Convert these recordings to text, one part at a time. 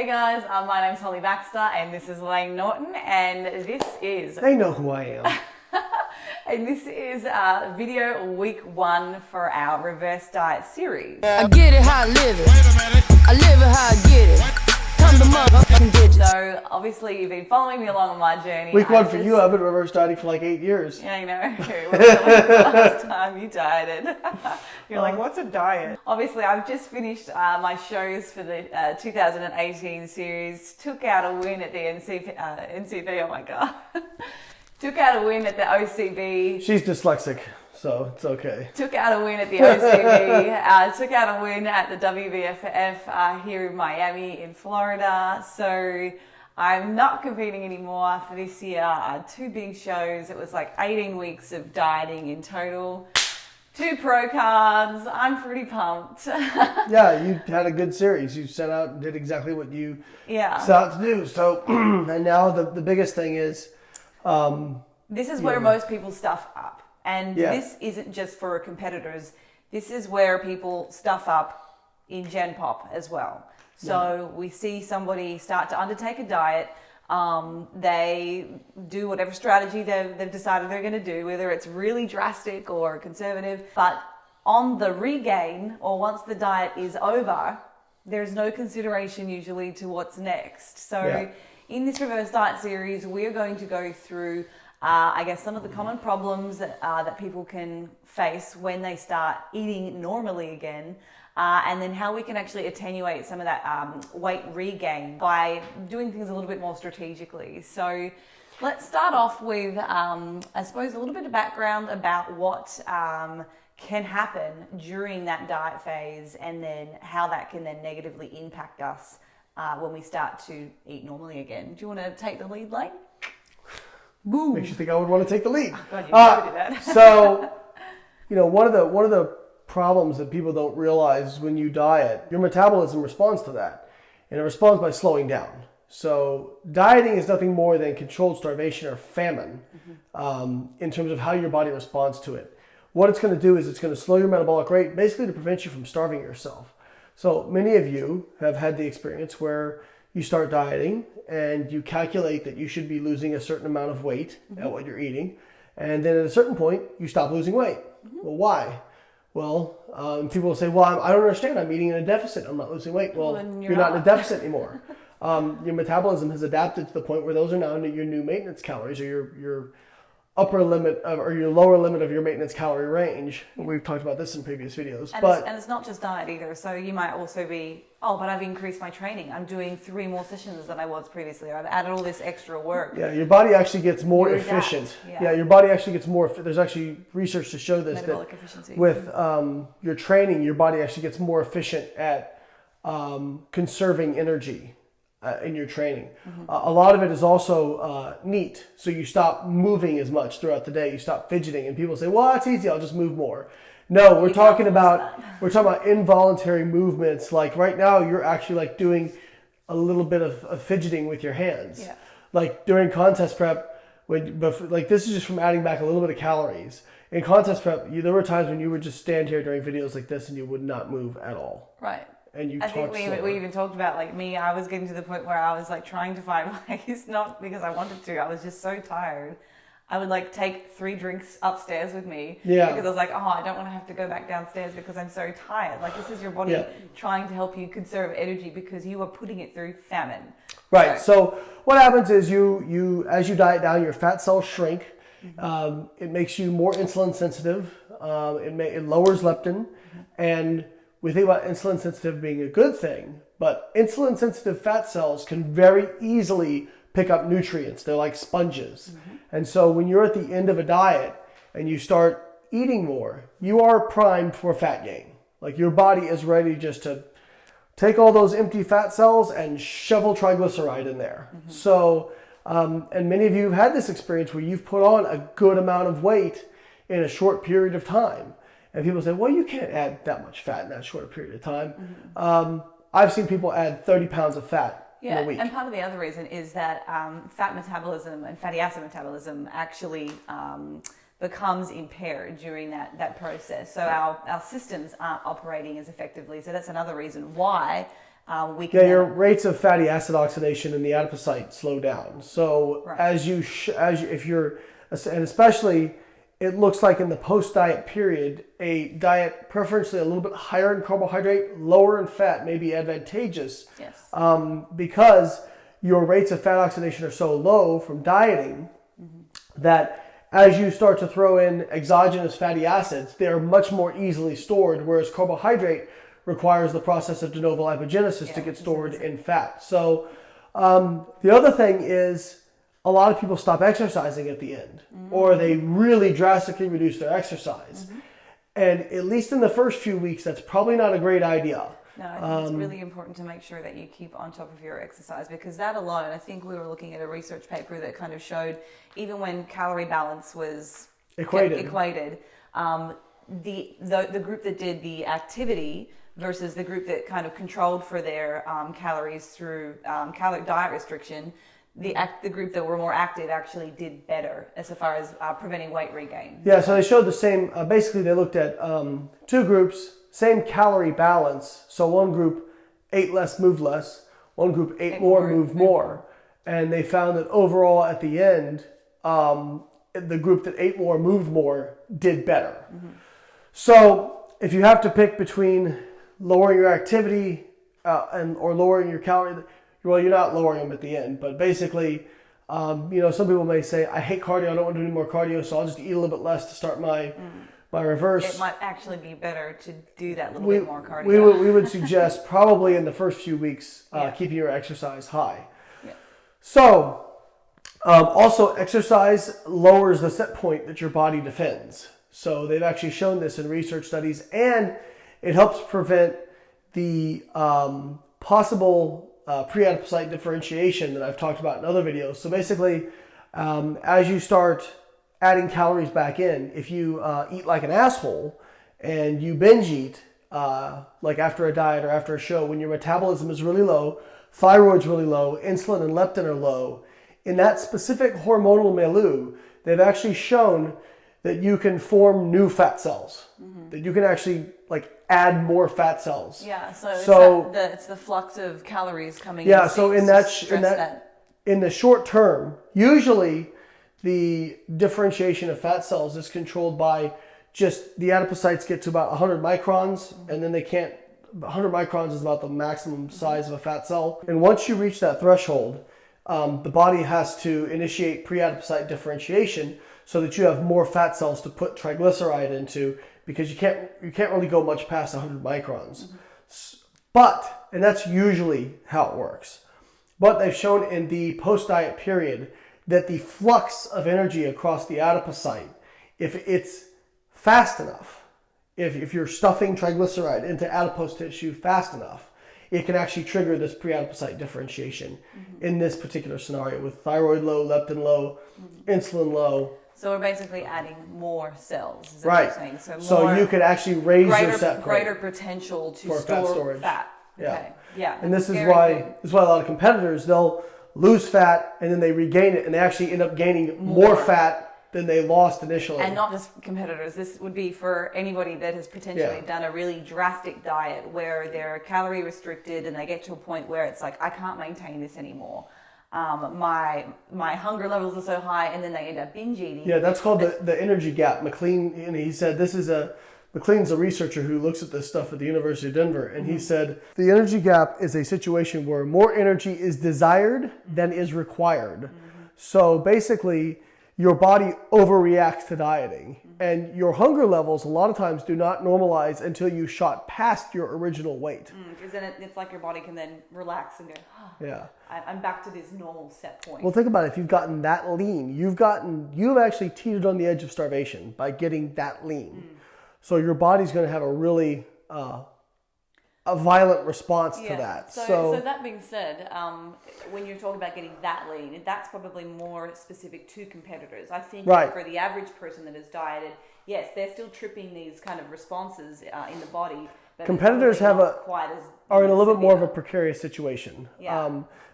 Hey guys, my name's Holly Baxter and this is Lane Norton and this is... They know who I am. And this is video week 1 for our reverse diet series. I get it how I live it. I live it how I get it. Come to motherfucking digits. So obviously you've been following me along on my journey. Week 1 for you, I've been reverse dieting for like 8 years. Yeah, I know. When was the last time you dieted? You're like, what's a diet? Obviously, I've just finished my shows for the 2018 series. Took out a win at the NCB. Oh my God. Took out a win at the OCB. She's dyslexic, so it's okay. Took out a win at the OCB. Took out a win at the WBFF here in Miami in Florida. So I'm not competing anymore for this year. 2 big shows. It was like 18 weeks of dieting in total. 2 pro cards. I'm pretty pumped. Yeah, you had a good series. You set out and did exactly what you set out to do. So, and now the biggest thing is... this is where most people stuff up. And this isn't just for competitors. This is where people stuff up in Gen Pop as well. So we see somebody start to undertake a diet. They do whatever strategy they've decided they're going to do, whether it's really drastic or conservative. But on the regain, or once the diet is over, there's no consideration usually to what's next. So in this reverse diet series, we're going to go through, I guess, some of the common problems that people can face when they start eating normally again. And then how we can actually attenuate some of that weight regain by doing things a little bit more strategically. So let's start off with, I suppose, a little bit of background about what can happen during that diet phase and then how that can then negatively impact us when we start to eat normally again. Do you want to take the lead, Lane? Boom. Makes you think I would want to take the lead. Oh, God, you never do that. So, you know, one of the problems that people don't realize when you diet, your metabolism responds to that, and it responds by slowing down. So dieting is nothing more than controlled starvation or famine in terms of how your body responds to it. What it's going to do is it's going to slow your metabolic rate, basically to prevent you from starving yourself. So many of you have had the experience where you start dieting and you calculate that you should be losing a certain amount of weight at what you're eating, and then at a certain point you stop losing weight. Well, why? Well, people will say, well, I don't understand. I'm eating in a deficit. I'm not losing weight. Well, you're not in a deficit anymore. Your metabolism has adapted to the point where those are now your new maintenance calories, or your upper limit or your lower limit of your maintenance calorie range. We've talked about this in previous videos. And it's not just diet either. So you might also be, but I've increased my training. I'm doing 3 more sessions than I was previously. Or I've added all this extra work. Yeah, your body actually gets more efficient. Yeah, your body actually gets more. There's actually research to show this. Metabolic efficiency. With your training, your body actually gets more efficient at conserving energy in your training. A lot of it is also neat. So you stop moving as much throughout the day. You stop fidgeting, and people say, "Well, that's easy. I'll just move more." No, we're talking about involuntary movements. Like right now, you're actually like doing a little bit of fidgeting with your hands. Yeah. Like during contest prep, this is just from adding back a little bit of calories. In contest prep, there were times when you would just stand here during videos like this and you would not move at all. Right. And I think we even talked about, like me, I was getting to the point where I was like trying to find ways, not because I wanted to, I was just so tired. I would like take 3 drinks upstairs with me because I was like, I don't want to have to go back downstairs because I'm so tired. Like, this is your body trying to help you conserve energy because you are putting it through famine. Right. So what happens is you as you diet down, your fat cells shrink. It makes you more insulin sensitive. It lowers leptin, and we think about insulin sensitive being a good thing, but insulin sensitive fat cells can very easily pick up nutrients. They're like sponges. And so when you're at the end of a diet and you start eating more, you are primed for fat gain. Like your body is ready just to take all those empty fat cells and shovel triglyceride in there. So, and many of you have had this experience where you've put on a good amount of weight in a short period of time. And people say, well, you can't add that much fat in that short period of time. I've seen people add 30 pounds of fat in a week. And part of the other reason is that fat metabolism and fatty acid metabolism actually becomes impaired during that process. So our systems aren't operating as effectively. So that's another reason why we can. Your rates of fatty acid oxidation in the adipocyte slow down. So and especially, it looks like in the post-diet period, a diet preferentially a little bit higher in carbohydrate, lower in fat may be advantageous. Yes. Because your rates of fat oxidation are so low from dieting that as you start to throw in exogenous fatty acids, they're much more easily stored, whereas carbohydrate requires the process of de novo lipogenesis to get stored in fat. So the other thing is a lot of people stop exercising at the end, or they really drastically reduce their exercise. And at least in the first few weeks, that's probably not a great idea. No, I think it's really important to make sure that you keep on top of your exercise, because that alone, I think we were looking at a research paper that kind of showed even when calorie balance was equated, the group that did the activity versus the group that kind of controlled for their calories through calorie diet restriction, the group that were more active actually did better as far as preventing weight regain. Yeah, so they showed the same, basically they looked at two groups, same calorie balance. So one group ate less, moved less. One group ate more, moved more. And they found that overall at the end, the group that ate more, moved more did better. So if you have to pick between lowering your activity or lowering your calorie, well, you're not lowering them at the end, but basically, some people may say, I hate cardio, I don't want to do any more cardio, so I'll just eat a little bit less to start my reverse. It might actually be better to do that little bit more cardio. We would suggest probably in the first few weeks, keeping your exercise high. Yeah. So, also exercise lowers the set point that your body defends. So they've actually shown this in research studies, and it helps prevent the possible pre-adipocyte differentiation that I've talked about in other videos. So basically, as you start adding calories back in, if you eat like an asshole and you binge eat, like after a diet or after a show, when your metabolism is really low, thyroid's really low, insulin and leptin are low, in that specific hormonal milieu, they've actually shown that you can form new fat cells, that you can actually add more fat cells. Yeah, so it's the flux of calories coming in. Yeah, so in the short term, usually the differentiation of fat cells is controlled by just the adipocytes get to about 100 microns, and then 100 microns is about the maximum size of a fat cell. And once you reach that threshold, the body has to initiate pre-adipocyte differentiation so that you have more fat cells to put triglyceride into, because you can't really go much past 100 microns. And that's usually how it works. But they've shown in the post-diet period that the flux of energy across the adipocyte, if it's fast enough, if you're stuffing triglyceride into adipose tissue fast enough, it can actually trigger this pre-adipocyte differentiation in this particular scenario with thyroid low, leptin low, insulin low. So we're basically adding more cells, is that right. what you're saying? So you could actually raise your set point. Greater potential to store fat. Okay. Yeah. And this is why a lot of competitors, they'll lose fat and then they regain it and they actually end up gaining more fat than they lost initially. And not just competitors. This would be for anybody that has potentially done a really drastic diet where they're calorie restricted and they get to a point where it's like, I can't maintain this anymore. My hunger levels are so high, and then they end up binge eating. Yeah, that's called the energy gap. McLean, and he said McLean's a researcher who looks at this stuff at the University of Denver, and he said the energy gap is a situation where more energy is desired than is required. So basically, your body overreacts to dieting, and your hunger levels a lot of times do not normalize until you shot past your original weight. Because then it's like your body can then relax and go, I'm back to this normal set point. Well, think about it. If you've gotten that lean, you've actually teetered on the edge of starvation by getting that lean. So your body's going to have a really a violent response to that. So that being said, when you're talking about getting that lean, that's probably more specific to competitors. I think for the average person that is dieted, yes, they're still tripping these kind of responses in the body. But competitors are in a little bit more of a precarious situation,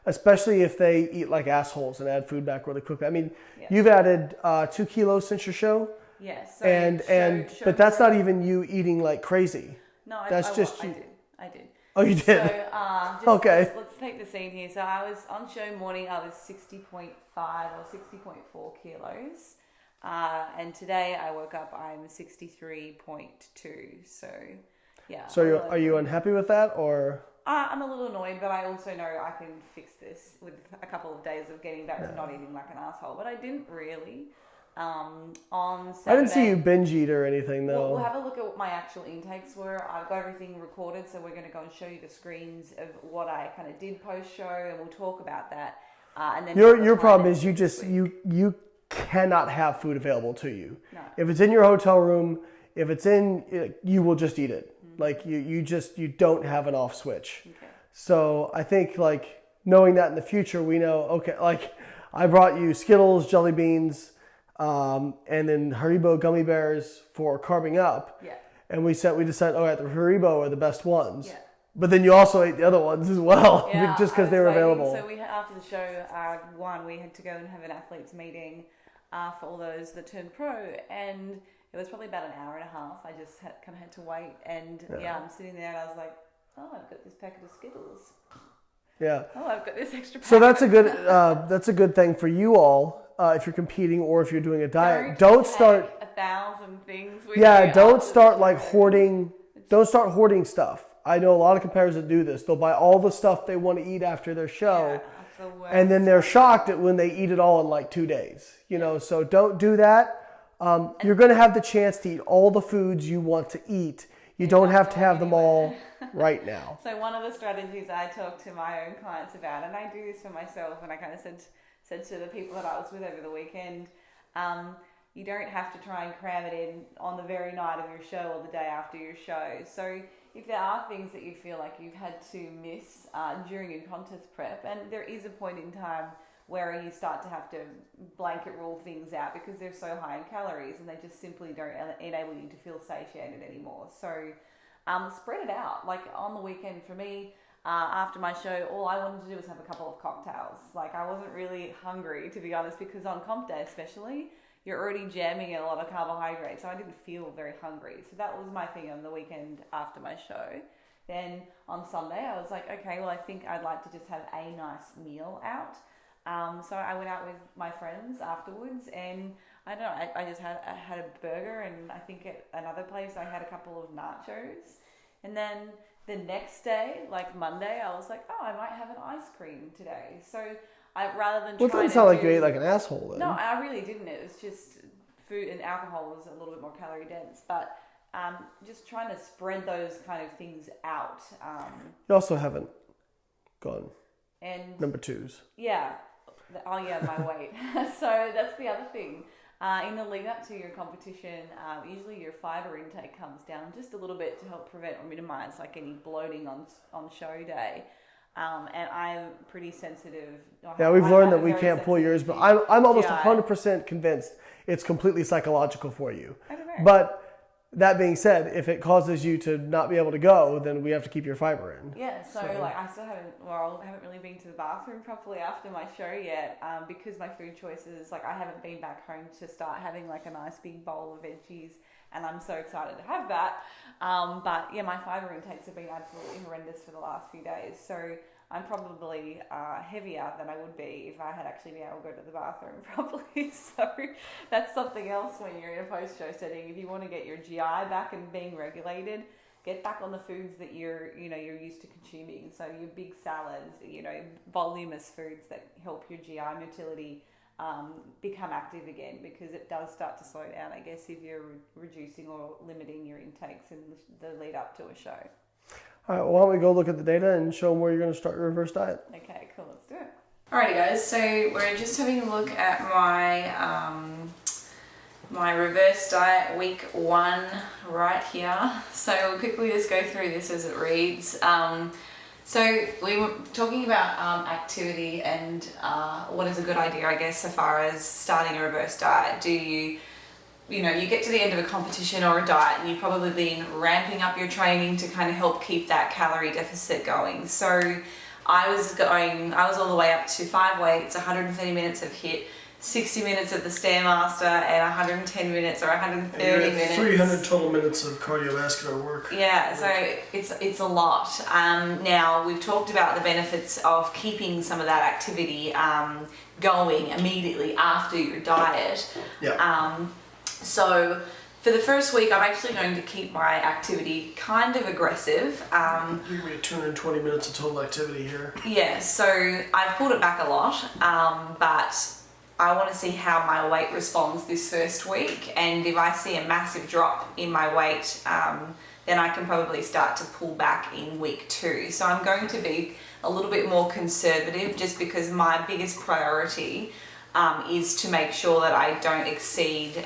especially if they eat like assholes and add food back really quickly. I mean, you've added 2 kilos since your show. Yes. But that's not even you eating like crazy. No, that's just you. I did. Oh, you did? So, okay. Let's take the scene here. So I was on show morning, I was 60.5 or 60.4 kilos. And today I woke up, I'm 63.2. So, yeah. So are you unhappy with that, or? I'm a little annoyed, but I also know I can fix this with a couple of days of getting back to not eating like an asshole. But I didn't really. On Saturday, I didn't see you binge eat or anything, though. We'll have a look at what my actual intakes were. I've got everything recorded, so we're going to go and show you the screens of what I kind of did post-show, and we'll talk about that. And then your problem is you cannot have food available to you. No. If it's in your hotel room, if it's you will just eat it. Like you don't have an off switch. Okay. So I think like knowing that in the future, we know, okay, like I brought you Skittles, jelly beans, and then Haribo gummy bears for carving up. Yeah. And we decided, the Haribo are the best ones. Yeah. But then you also ate the other ones as well, Yeah, just because they were available. So after the show, we had to go and have an athletes meeting for all those that turned pro, and it was probably about an hour and a half. I just had to wait, and I'm sitting there and I was like, oh, I've got this packet of Skittles. Yeah. Oh, I've got this extra packet. So that's a good thing for you all if you're competing or if you're doing a diet. Don't start 1,000 things. Don't start like hoarding. Don't start hoarding stuff. I know a lot of competitors that do this. They'll buy all the stuff they want to eat after their show, and then they're shocked at when they eat it all in like 2 days. So don't do that. You're going to have the chance to eat all the foods you want to eat. You don't have to have them all right now. So one of the strategies I talk to my own clients about, and I do this for myself, and I kind of said to the people that I was with over the weekend, you don't have to try and cram it in on the very night of your show or the day after your show. So if there are things that you feel like you've had to miss during your contest prep, and there is a point in time where you start to have to blanket rule things out because they're so high in calories and they just simply don't enable you to feel satiated anymore. So spread it out. Like on the weekend for me, after my show, all I wanted to do was have a couple of cocktails. Like I wasn't really hungry, to be honest, because on comp day especially, you're already jamming in a lot of carbohydrates. So I didn't feel very hungry. So that was my thing on the weekend after my show. Then on Sunday, I was like, okay, well, I think I'd like to just have a nice meal out. So I went out with my friends afterwards, and I don't know, I just had a burger, and I think at another place I had a couple of nachos. And then the next day, like Monday, I was like, oh, I might have an ice cream today. So rather than it doesn't sound like you ate like an asshole then. No, I really didn't. It was just food, and alcohol was a little bit more calorie dense, but just trying to spread those kind of things out. You also haven't gone and number twos. Yeah. Oh yeah, my weight. So that's the other thing. In the lead up to your competition, usually your fiber intake comes down just a little bit to help prevent or minimize like any bloating on show day. And I'm pretty sensitive. Yeah, we've learned that we can't pull yours, but I'm almost 100% convinced it's completely psychological for you. I don't know. But that being said, if it causes you to not be able to go, then we have to keep your fiber in. Yeah, so like I still haven't really been to the bathroom properly after my show yet, because my food choices, like I haven't been back home to start having like a nice big bowl of veggies, and I'm so excited to have that. But yeah, my fiber intakes have been absolutely horrendous for the last few days, so I'm probably heavier than I would be if I had actually been able to go to the bathroom properly. So that's something else when you're in a post-show setting. If you want to get your GI back and being regulated, get back on the foods that you're used to consuming. So your big salads, voluminous foods that help your GI motility become active again, because it does start to slow down, I guess, if you're reducing or limiting your intakes in the lead up to a show. All right, well, why don't we go look at the data and show them where you're going to start your reverse diet. Okay, cool, let's do it. Alrighty guys, so we're just having a look at my my reverse diet week 1 right here. So we'll quickly just go through this as it reads. So we were talking about activity and what is a good idea, I guess, so far as starting a reverse diet. Do you get to the end of a competition or a diet and you've probably been ramping up your training to kind of help keep that calorie deficit going. So I was all the way up to 5 weights, 130 minutes of HIIT, 60 minutes of the Stairmaster and 110 minutes or 130 and you're at minutes. 300 total minutes of cardiovascular work. Yeah, so it's a lot. Now, we've talked about the benefits of keeping some of that activity going immediately after your diet. Yeah. So for the first week, I'm actually going to keep my activity kind of aggressive. You're at 220 minutes of total activity here. Yeah, so I've pulled it back a lot, but I want to see how my weight responds this first week, and if I see a massive drop in my weight, then I can probably start to pull back in week 2. So I'm going to be a little bit more conservative, just because my biggest priority is to make sure that I don't exceed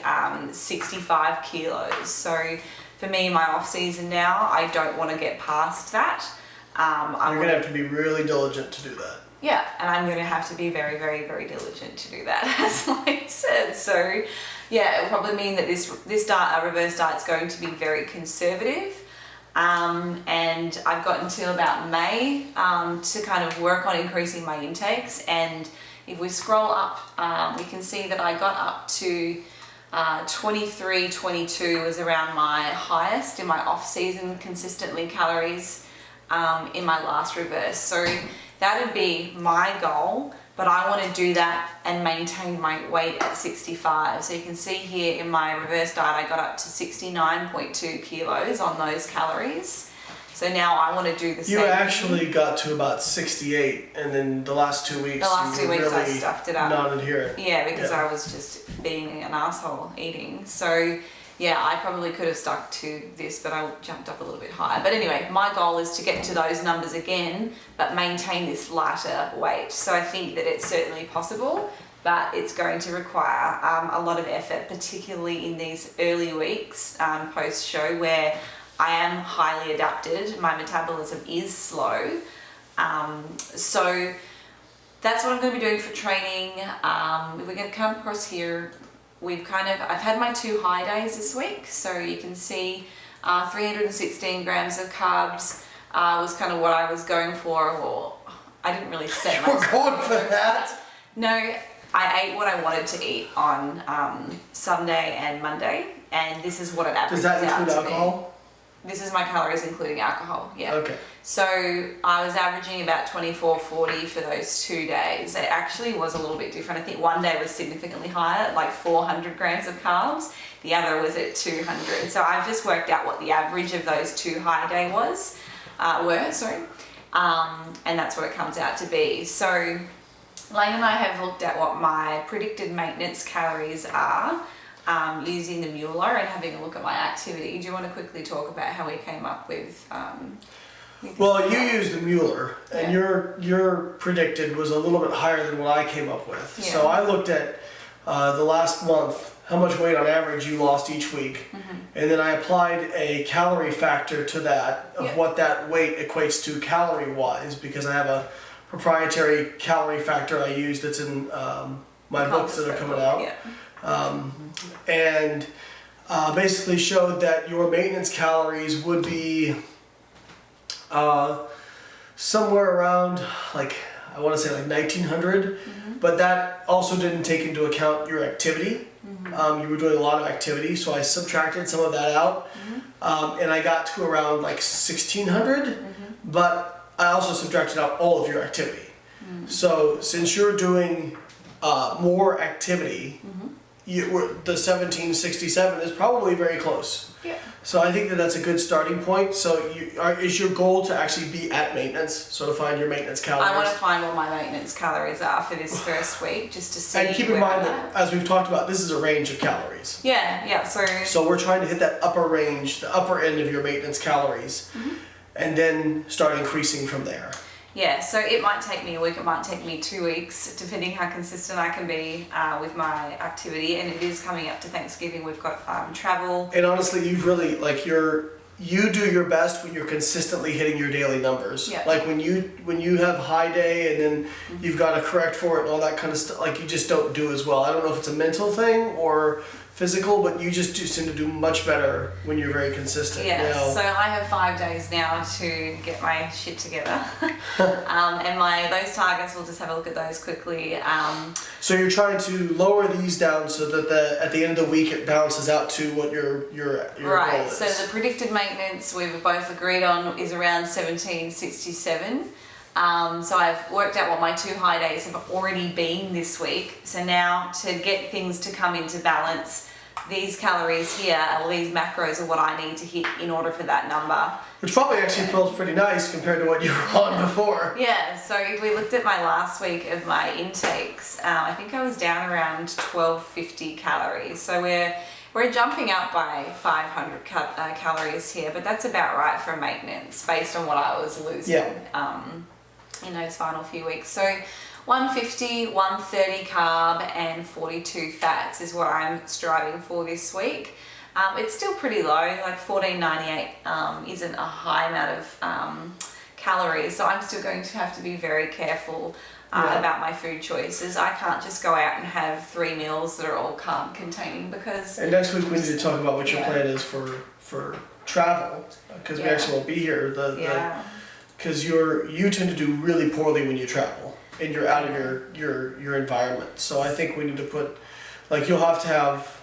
65 kilos. So for me, my off season now, I don't want to get past that. You're going to have to be really diligent to do that. Yeah, and I'm going to have to be very, very, very diligent to do that, as I said. So, yeah, it will probably mean that this reverse diet is going to be very conservative. And I've got until about May to kind of work on increasing my intakes. And if we scroll up, we can see that I got up to 23, 22 was around my highest in my off-season consistently calories in my last reverse. So that would be my goal, but I want to do that and maintain my weight at 65. So you can see here in my reverse diet, I got up to 69.2 kilos on those calories. So now I want to do the same. You actually got to about 68, and then the last 2 weeks, I really stuffed it up. Non-adherent. Yeah, because I was just being an asshole eating. So yeah, I probably could have stuck to this, but I jumped up a little bit higher. But anyway, my goal is to get to those numbers again, but maintain this lighter weight. So I think that it's certainly possible, but it's going to require a lot of effort, particularly in these early weeks post-show, where I am highly adapted. My metabolism is slow. So that's what I'm going to be doing for training. If we're going to come across here, I've had my 2 high days this week, so you can see 316 grams of carbs was kind of what I was going for, or I didn't really set myself. We're going for that? No, I ate what I wanted to eat on Sunday and Monday, and this is what it averages out to be. Does that include alcohol? This is my calories including alcohol, yeah. Okay. So I was averaging about 2440 for those 2 days. It actually was a little bit different. I think one day was significantly higher, like 400 grams of carbs. The other was at 200. So I've just worked out what the average of those 2 high day were. And that's what it comes out to be. So Lane and I have looked at what my predicted maintenance calories are, using the Mueller and having a look at my activity. Do you want to quickly talk about how we came up with well, you used the Mueller, and your predicted was a little bit higher than what I came up with. Yeah. So I looked at the last month, how much weight on average you lost each week, and then I applied a calorie factor to that of what that weight equates to calorie-wise, because I have a proprietary calorie factor I use that's in my books that are coming out. Yeah. And basically showed that your maintenance calories would be somewhere around, like, I want to say like 1900, but that also didn't take into account your activity. You were doing a lot of activity, so I subtracted some of that out, and I got to around like 1600, but I also subtracted out all of your activity. So since you're doing more activity, the 1767 is probably very close. Yeah. So I think that that's a good starting point. So is your goal to actually be at maintenance? So to find your maintenance calories? I want to find what my maintenance calories are for this first week, just to see. And keep in mind that, as we've talked about, this is a range of calories. Yeah. So we're trying to hit that upper range, the upper end of your maintenance calories, and then start increasing from there. Yeah, so it might take me a week, it might take me 2 weeks, depending how consistent I can be with my activity. And it is coming up to Thanksgiving. We've got travel. And honestly, you've really, like, you do your best when you're consistently hitting your daily numbers. Yeah. Like when you have high day and then you've got to correct for it and all that kind of stuff, like you just don't do as well. I don't know if it's a mental thing or physical, but you just seem to do much better when you're very consistent. Yeah, so I have 5 days now to get my shit together. And those targets, we'll just have a look at those quickly. So you're trying to lower these down so that at the end of the week it balances out to what your right, goal is. So the predicted maintenance we've both agreed on is around 1767. So I've worked out what my 2 high days have already been this week. So now to get things to come into balance, these calories here, or these macros are what I need to hit in order for that number. Which probably actually feels pretty nice compared to what you were on before. Yeah, so if we looked at my last week of my intakes, I think I was down around 1250 calories. So we're jumping up by 500 calories here, but that's about right for maintenance based on what I was losing in those final few weeks. So 150, 130 carb and 42 fats is what I'm striving for this week. It's still pretty low, like 1498 isn't a high amount of calories, so I'm still going to have to be very careful about my food choices. I can't just go out and have 3 meals that are all carb containing because... And next week we need to talk about what your plan is for travel, because we actually won't be here. Because you tend to do really poorly when you travel and you're out of your environment. So I think we need to put, like, you'll have to have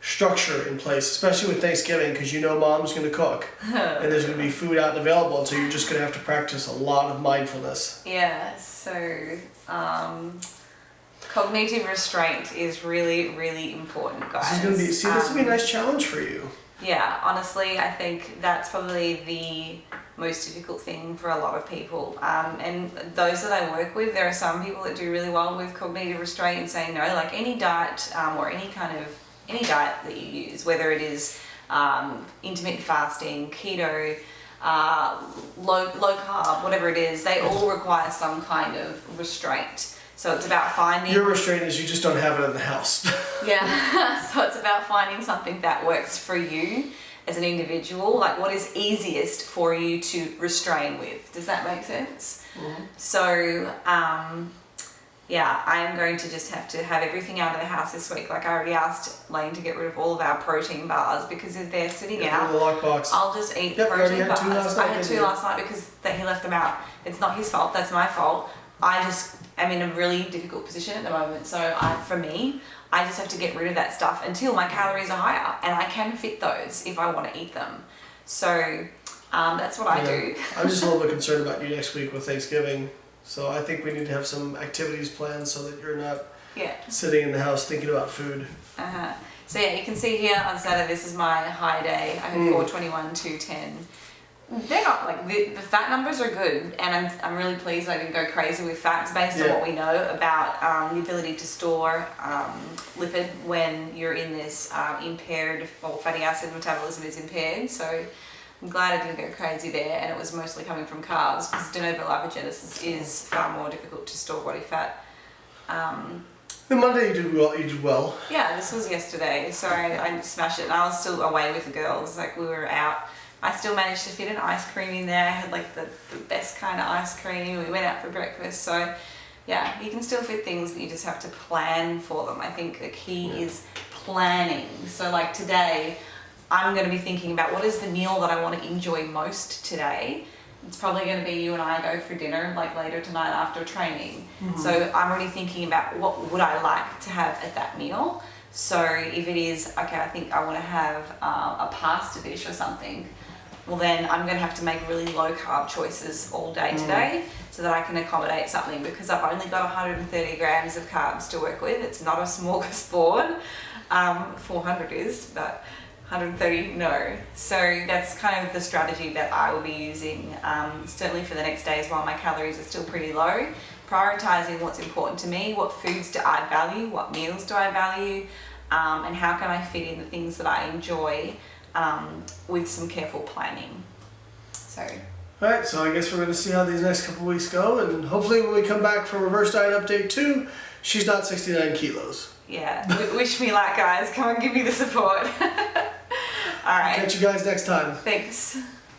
structure in place, especially with Thanksgiving, because you know mom's going to cook and there's going to be food out and available, and so you're just going to have to practice a lot of mindfulness. Yeah, so cognitive restraint is really, really important, guys. This will be a nice challenge for you. Yeah, honestly, I think that's probably the most difficult thing for a lot of people. And those that I work with, there are some people that do really well with cognitive restraint and saying no, like any diet or any diet that you use, whether it is intermittent fasting, keto, low carb, whatever it is, they all require some kind of restraint. So it's about finding... Your restraint is you just don't have it in the house. Yeah, so it's about finding something that works for you as an individual, like what is easiest for you to restrain with. Does that make sense? Mm-hmm. So, yeah, I'm going to just have to have everything out of the house this week. Like I already asked Lane to get rid of all of our protein bars because if they're sitting out, the lockbox. I'll just eat protein bars. I had 2 last night because he left them out. It's not his fault, that's my fault. I'm in a really difficult position at the moment. So for me, I just have to get rid of that stuff until my calories are higher and I can fit those if I want to eat them. So that's what I do. I'm just a little bit concerned about you next week with Thanksgiving. So I think we need to have some activities planned so that you're not sitting in the house thinking about food. So yeah, you can see here on Saturday, this is my high day. I had 421, 210. They're not like the fat numbers are good, and I'm really pleased I didn't go crazy with fats based on what we know about the ability to store lipid when you're in this impaired, or fatty acid metabolism is impaired. So I'm glad I didn't go crazy there, and it was mostly coming from carbs because de novo lipogenesis is far more difficult to store body fat. The Monday you did well. Yeah, this was yesterday, so I smashed it, and I was still away with the girls. Like we were out. I still managed to fit an ice cream in there. I had like the best kind of ice cream. We went out for breakfast. So yeah, you can still fit things, but you just have to plan for them. I think the key is planning. So like today, I'm going to be thinking about what is the meal that I want to enjoy most today. It's probably going to be you and I go for dinner like later tonight after training. Mm-hmm. So I'm already thinking about what would I like to have at that meal. So if it is, okay, I think I want to have a pasta dish or something, well then I'm going to have to make really low carb choices all day today so that I can accommodate something, because I've only got 130 grams of carbs to work with. It's not a smorgasbord. 400 is, but 130 no. So that's kind of the strategy that I will be using certainly for the next days while my calories are still pretty low. Prioritizing what's important to me, what foods do I value, what meals do I value, and how can I fit in the things that I enjoy with some careful planning. So. Alright, so I guess we're going to see how these next couple weeks go, and hopefully when we come back for Reverse Diet Update 2, she's not 69 kilos. Yeah, wish me luck guys, come and give me the support. Alright. Catch you guys next time. Thanks.